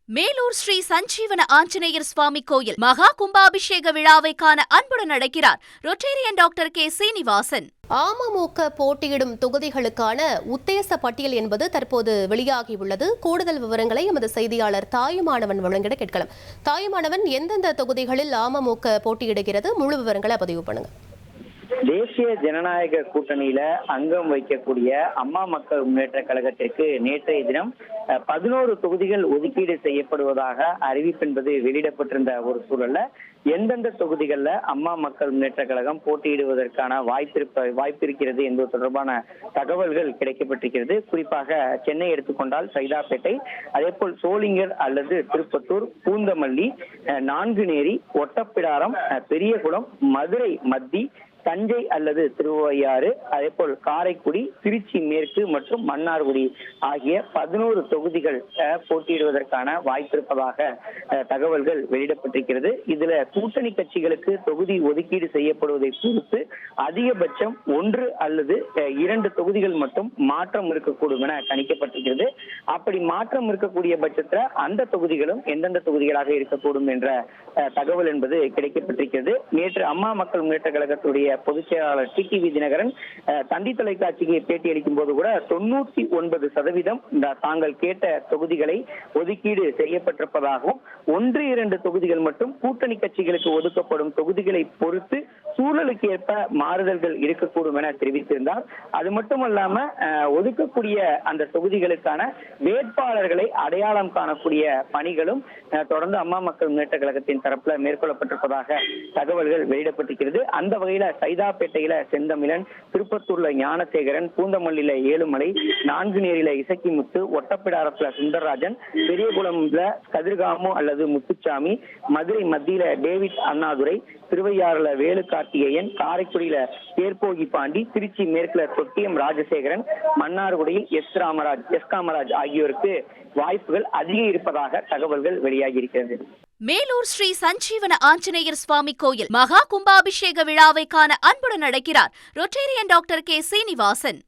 மேலூர் ஸ்ரீ சஞ்சீவன ஆஞ்சநேயர் சுவாமி கோயில் மகா கும்பாபிஷேக விழாவை காண அன்புடன் அழைக்கிறார் Rotarian doctor K Srinivasan. AMMK போட்டியிடும் தொகுதிகளுக்கான உத்தேச பட்டியல் என்பது தற்போது வெளியாகியுள்ளது. கூடுதல் விவரங்களை எமது செய்தியாளர் தாயுமானவன் வழங்கிட கேட்கலாம். தாயுமானவன், எந்தெந்த தொகுதிகளில் அமமுக போட்டியிடுகிறது? முழு விவரங்களை பதிவு பண்ணுங்க. தேசிய ஜனநாயக கூட்டணியில அங்கம் வைக்கக்கூடிய அம்மா மக்கள் முன்னேற்ற கழகத்திற்கு நேற்றைய தினம் 11 தொகுதிகள் ஒதுக்கீடு செய்யப்படுவதாக அறிவிப்பு என்பது வெளியிடப்பட்டிருந்த ஒரு சூழல்ல எந்தெந்த தொகுதிகளில் அம்மா மக்கள் முன்னேற்ற கழகம் போட்டியிடுவதற்கான வாய்ப்பு இருக்கிறது என்பது தொடர்பான தகவல்கள் கிடைக்கப்பட்டிருக்கிறது. குறிப்பாக சென்னை எடுத்துக்கொண்டால் சைதாப்பேட்டை, அதே போல் சோளிங்கர் அல்லது திருப்பத்தூர், பூந்தமல்லி, நான்குநேரி, ஒட்டப்பிடாரம், பெரியகுளம், மதுரை மத்தி, தஞ்சை அல்லது திருவையாறு, அதே போல் காரைக்குடி, திருச்சி மேற்கு மற்றும் மன்னார்குடி ஆகிய 11 தொகுதிகள் போட்டியிடுவதற்கான வாய்ப்பிருப்பதாக தகவல்கள் வெளியிடப்பட்டிருக்கிறது. இதுல கூட்டணி கட்சிகளுக்கு தொகுதி ஒதுக்கீடு செய்யப்படுவதை பொறுத்து அதிகபட்சம் 1 அல்லது 2 தொகுதிகள் மட்டும் மாற்றம் இருக்கக்கூடும் என கணிக்கப்பட்டிருக்கிறது. அப்படி மாற்றம் இருக்கக்கூடிய பட்சத்தில் அந்த தொகுதிகளும் எந்தெந்த தொகுதிகளாக இருக்கக்கூடும் என்ற தகவல் என்பது கிடைக்கப்பட்டிருக்கிறது. நேற்று அம்மா மக்கள் முன்னேற்ற கழகத்துடைய பொதுச் செயலாளர் டிடிவி தினகரன் தந்தி தொலைக்காட்சிக்கு பேட்டி அளிக்கும் போது கூட 99% தாங்கள் கேட்ட தொகுதிகளை ஒதுக்கீடு செய்யப்பட்டிருப்பதாகவும் 1-2 தொகுதிகள் மட்டும் கூட்டணி கட்சிகளுக்கு ஒதுக்கப்படும் தொகுதிகளை பொறுத்து சூழலுக்கு ஏற்ப மாறுதல்கள் இருக்கக்கூடும் என தெரிவித்திருந்தார். அது மட்டுமல்லாம ஒதுக்கக்கூடிய அந்த தொகுதிகளுக்கான வேட்பாளர்களை அடையாளம் காணக்கூடிய பணிகளும் தொடர்ந்து அம்மா மக்கள் முன்னேற்ற கழகத்தின் தரப்புல மேற்கொள்ளப்பட்டிருப்பதாக தகவல்கள் வெளியிடப்பட்டிருக்கிறது. அந்த வகையில சைதாப்பேட்டையில செந்தமிழன், திருப்பத்தூர்ல ஞானசேகரன், பூந்தமல்லியில ஏழுமலை, நான்குநேரியில இசக்கிமுத்து, ஒட்டப்பிடாரத்துல சுந்தரராஜன், பெரியகுளம்ல கதிர்காமு அல்லது முத்துச்சாமி, மதுரை மத்தியில டேவிட் அண்ணாதுரை, திருவையாறுல வேலு கார்த்திகேயன், காரைக்குடியில ஏர்போகி பாண்டி, திருச்சி மேற்குல தொட்டியம் ராஜசேகரன், மன்னார்குடியில் எஸ் காமராஜ் ஆகியோருக்கு வாய்ப்புகள் அதிகம் இருப்பதாக தகவல்கள் வெளியாகி இருக்கிறது. மேலூர் ஸ்ரீ சஞ்சீவன ஆஞ்சநேயர் சுவாமி கோயில் மகா கும்பாபிஷேக விழாவை காண அன்புடன் அழைக்கிறார் ரொட்டேரியன் டாக்டர் கே சீனிவாசன்.